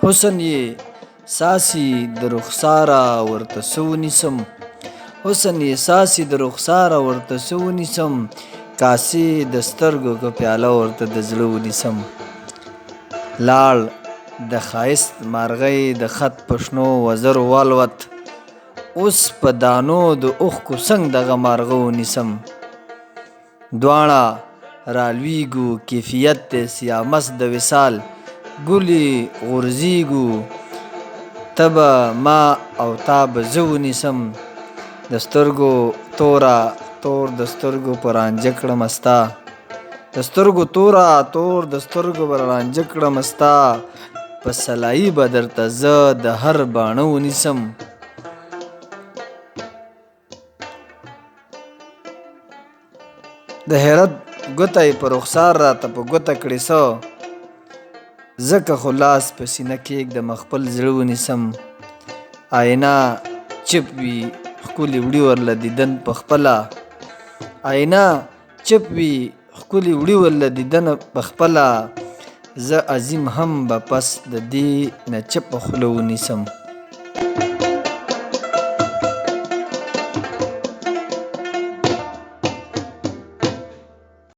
حسن یې ساسي د رخساره ورته څه ونیسم، حسن یې ساسي د رخساره ورته څه ونیسم، کاسي د سترګو که پیاله ورته د زړه ونیسم. لاړ د ښایست مارغی د خط په شنو وزرو والوت، اوس په دانو د اوښکو څنګ دغه مارغه ونیسم. دواړه رالویږو کیفیت دی سیامس د وصال، ګلې غورځیږو ته به ما او تا به زه ونیسم. د سترګو توره تور د سترګو په رانجه کړمه ستا، د سترګو توره تور د سترګو په رانجه کړمه ستا، په سلایي به درته زه د هر باڼه ونیسم. د حیرت ګوته یې په رخسار راته په ګوته کړې څه، ځکه خو لاس په سینه کښېږدم خپل زړه ونیسم. آینه چپ وي ښکلي وړي ورله دیدن په خپله، آینه چپ وي ښکلي وړي ورله دیدن په خپله، زه عظیم هم به پس د دې نه چپه خوله ونیسم.